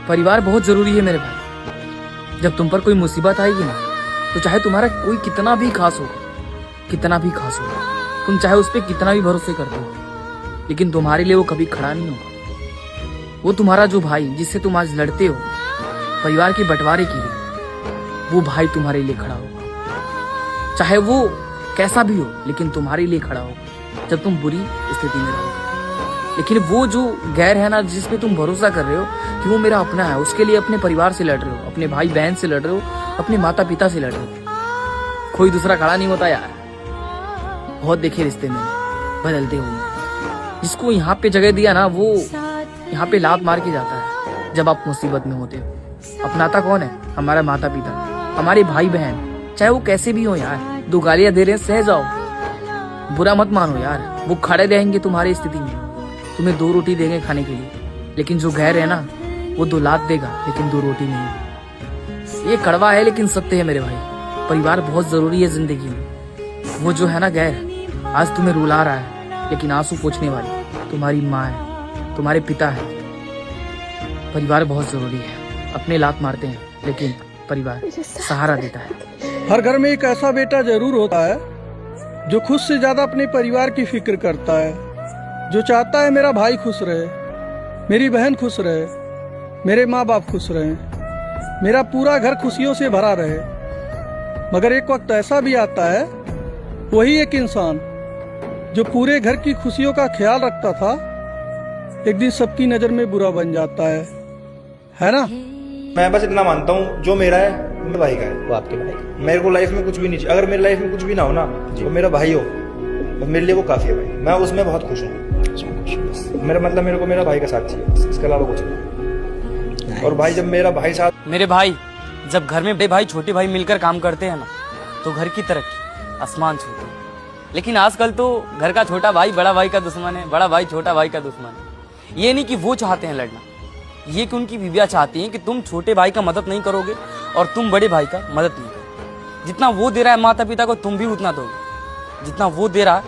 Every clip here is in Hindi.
परिवार बहुत जरूरी है मेरे भाई। जब तुम पर कोई मुसीबत आएगी ना, तो चाहे तुम्हारा कोई कितना भी खास हो, तुम चाहे उस पर कितना भी भरोसे करते हो, लेकिन तुम्हारे लिए वो कभी खड़ा नहीं होगा। वो तुम्हारा जो भाई जिससे तुम आज लड़ते हो परिवार के बंटवारे के लिए, वो भाई तुम्हारे लिए खड़ा होगा। चाहे वो कैसा भी हो, लेकिन तुम्हारे लिए खड़ा होगा जब तुम बुरी स्थिति में रहोगे। लेकिन वो जो गैर है ना, जिस पे तुम भरोसा कर रहे हो कि वो मेरा अपना है, उसके लिए अपने परिवार से लड़ रहे हो, अपने भाई बहन से लड़ रहे हो, अपने माता पिता से लड़ रहे हो। कोई दूसरा खड़ा नहीं होता यार। बहुत देखे रिश्ते में बदलते हुए। जिसको यहाँ पे जगह दिया ना, वो यहाँ पे लात मार के जाता है जब आप मुसीबत में होते हो। अपनाता कौन है? हमारा माता पिता, हमारे भाई बहन, चाहे वो कैसे भी हो यार। 2 गालियां दे रहे हैं, सह जाओ, बुरा मत मानो यार। वो खड़े रहेंगे तुम्हारी स्थिति में, तुम्हें 2 रोटी देंगे खाने के लिए। लेकिन जो गैर है ना, वो 2 लात देगा लेकिन 2 रोटी नहीं। ये कड़वा है लेकिन सत्य है मेरे भाई। परिवार बहुत जरूरी है जिंदगी में। वो जो है ना गैर, आज तुम्हें रुला रहा है, लेकिन आंसू पोंछने वाली तुम्हारी माँ है, तुम्हारे पिता है। परिवार बहुत जरूरी है। अपने लात मारते हैं, लेकिन परिवार सहारा देता है। हर घर में एक ऐसा बेटा जरूर होता है जो खुद से ज्यादा अपने परिवार की फिक्र करता है, जो चाहता है मेरा भाई खुश रहे, मेरी बहन खुश रहे, मेरे माँ बाप खुश रहे, मेरा पूरा घर खुशियों से भरा रहे। मगर एक वक्त ऐसा भी आता है, वही एक इंसान जो पूरे घर की खुशियों का ख्याल रखता था, एक दिन सबकी नजर में बुरा बन जाता है ना। मैं बस इतना मानता हूँ, जो मेरा है मेरे भाई का है, वो आपके भाई का। मेरे को लाइफ में कुछ भी नहीं चाहिए। अगर मेरी लाइफ में कुछ भी ना हो ना, तो मेरा भाई हो, मेरे लिए वो काफी है भाई। मैं उसमें बहुत खुश हूँ। मेरा मतलब मेरे को मेरा भाई का साथ चाहिए, इसके अलावा कुछ नहीं। और भाई, जब मेरा भाई साथ, मेरे भाई, जब घर में बड़े भाई छोटे भाई मिलकर काम करते हैं ना, तो घर की तरक्की आसमान छूती है। लेकिन आजकल तो घर का छोटा भाई बड़ा भाई का दुश्मन है, बड़ा भाई छोटा भाई का दुश्मन है। ये नहीं कि वो चाहते हैं लड़ना, ये कि उनकी बीवियां चाहती हैं कि तुम छोटे भाई का मदद नहीं करोगे और तुम बड़े भाई का मदद नहीं करोगे। जितना वो दे रहा है माता पिता को, तुम भी उतना दोगे। जितना वो दे रहा है,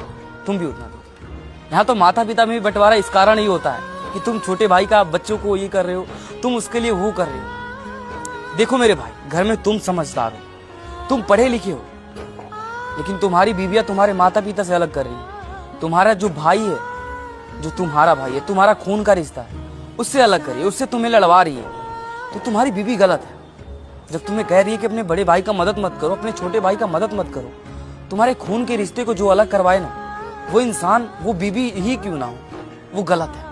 तुम भी उतना दोगे। यहाँ तो माता पिता में भी बंटवारा इस कारण ही होता है कि तुम छोटे भाई का बच्चों को ये कर रहे हो, तुम उसके लिए वो कर रहे हो। देखो मेरे भाई, घर में तुम समझदार हो, तुम पढ़े लिखे हो, लेकिन तुम्हारी बीवियां तुम्हारे माता पिता से अलग कर रही है। तुम्हारा जो भाई है, जो तुम्हारा भाई है, तुम्हारा खून का रिश्ता है, उससे अलग करिए, उससे तुम्हें लड़वा रही है, तो तुम्हारी बीवी गलत है। जब तुम्हें कह रही है कि अपने बड़े भाई का मदद मत करो, अपने छोटे भाई का मदद मत करो, तुम्हारे खून के रिश्ते को जो अलग करवाए ना, वो इंसान, वो बीवी ही क्यों ना हो, वो गलत है।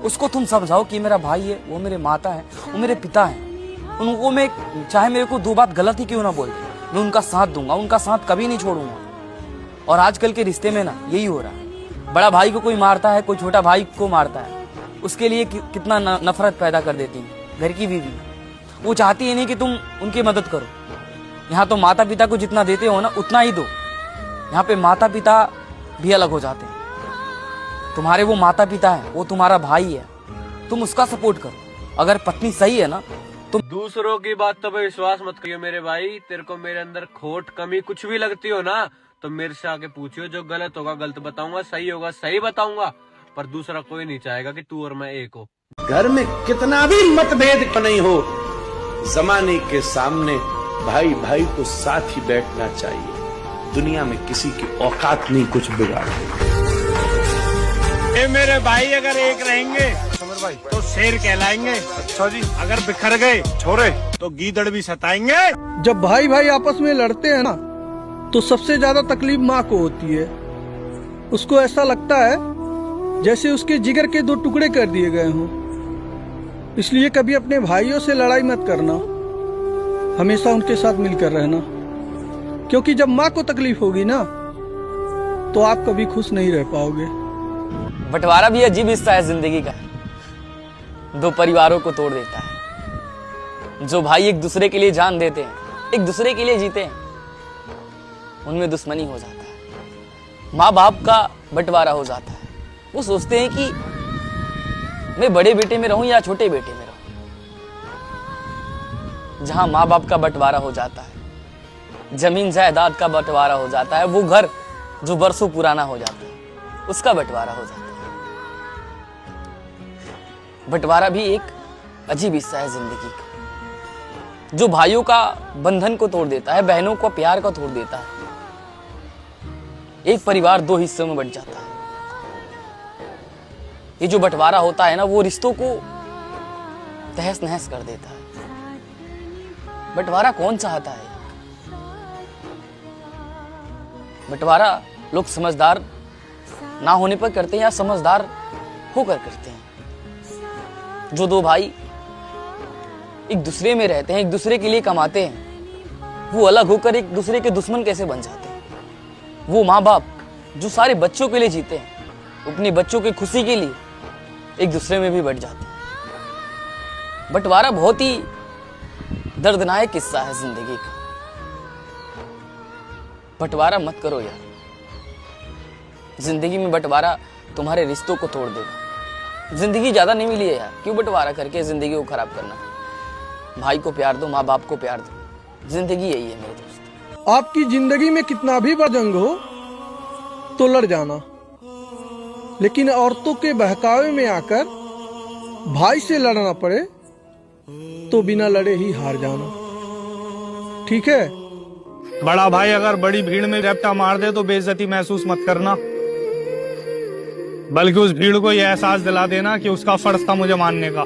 उसको तुम समझाओ कि मेरा भाई है, वो मेरे माता है, वो मेरे पिता है। उनको मैं, चाहे मेरे को 2 बात गलत ही क्यों ना बोल दे, मैं उनका साथ दूंगा, उनका साथ कभी नहीं छोड़ूंगा। और आजकल के रिश्ते में ना यही हो रहा है। बड़ा भाई को कोई मारता है, कोई छोटा भाई को मारता है, उसके लिए कितना नफरत पैदा कर देती है घर की बीवी। वो चाहती है नहीं कि तुम उनकी मदद करो। यहाँ तो माता पिता को जितना देते हो ना, उतना ही दो। यहाँ पे माता पिता भी अलग हो जाते हैं। तुम्हारे वो माता पिता है, वो तुम्हारा भाई है, तुम उसका सपोर्ट करो। अगर पत्नी सही है ना, तुम दूसरों की बात तो पे विश्वास मत करियो मेरे भाई। तेरे को मेरे अंदर खोट कमी कुछ भी लगती हो ना, तो मेरे से आके पूछियो। जो गलत होगा गलत बताऊंगा, सही होगा सही बताऊंगा। पर दूसरा कोई नहीं चाहेगा कि तू और मैं एक हो। घर में कितना भी मतभेद नहीं हो, जमाने के सामने भाई भाई को साथ ही बैठना चाहिए। दुनिया में किसी की औकात नहीं कुछ बिगाड़ने। ये मेरे भाई अगर एक रहेंगे तो शेर कहलाएंगे। अच्छा जी, अगर बिखर गए छोरे तो गीदड़ भी सताएंगे। जब भाई भाई आपस में लड़ते हैं ना, तो सबसे ज्यादा तकलीफ माँ को होती है। उसको ऐसा लगता है जैसे उसके जिगर के 2 टुकड़े कर दिए गए हों। इसलिए कभी अपने भाइयों से लड़ाई मत करना, हमेशा उनके साथ मिलकर रहना। क्योंकि जब माँ को तकलीफ होगी ना, तो आप कभी खुश नहीं रह पाओगे। बंटवारा भी अजीब हिस्सा है जिंदगी का, 2 परिवारों को तोड़ देता है। जो भाई एक दूसरे के लिए जान देते हैं, एक दूसरे के लिए जीते हैं, उनमें दुश्मनी हो जाता है। माँ बाप का बंटवारा हो जाता है। वो सोचते हैं कि मैं बड़े बेटे में रहूं या छोटे बेटे में रहूं। जहां माँ बाप का बंटवारा हो जाता है, जमीन जायदाद का बंटवारा हो जाता है, वो घर जो बरसों पुराना हो जाता है, उसका बंटवारा हो जाता है। बंटवारा भी एक अजीब हिस्सा है जिंदगी का, जो भाइयों का बंधन को तोड़ देता है, बहनों को प्यार को तोड़ देता है। एक परिवार दो हिस्सों में बंट जाता है। ये जो बंटवारा होता है ना, वो रिश्तों को तहस नहस कर देता है। बंटवारा कौन चाहता है? बंटवारा लोग समझदार ना होने पर करते हैं या समझदार होकर करते हैं। जो दो भाई एक दूसरे में रहते हैं, एक दूसरे के लिए कमाते हैं, वो अलग होकर एक दूसरे के दुश्मन कैसे बन जाते हैं? वो माँ बाप जो सारे बच्चों के लिए जीते हैं, अपने बच्चों की खुशी के लिए एक दूसरे में भी बंट जाते हैं। बंटवारा बहुत ही दर्दनाक किस्सा है जिंदगी का। बंटवारा मत करो यार। जिंदगी में बंटवारा तुम्हारे रिश्तों को तोड़ देगा। जिंदगी ज्यादा नहीं मिली है यार, क्यों बंटवारा करके जिंदगी को खराब करना? भाई को प्यार दो, माँ बाप को प्यार दो। जिंदगी यही है मेरे दोस्त। आपकी जिंदगी में कितना भी बड़ा जंग हो तो लड़ जाना, लेकिन औरतों के बहकावे में आकर भाई से लड़ना पड़े तो बिना लड़े ही हार जाना। ठीक है? बड़ा भाई अगर बड़ी भीड़ में झपटा मार दे तो बेइज्जती महसूस मत करना, बल्कि उस भीड़ को यह एहसास दिला देना कि उसका फर्ज था मुझे मानने का।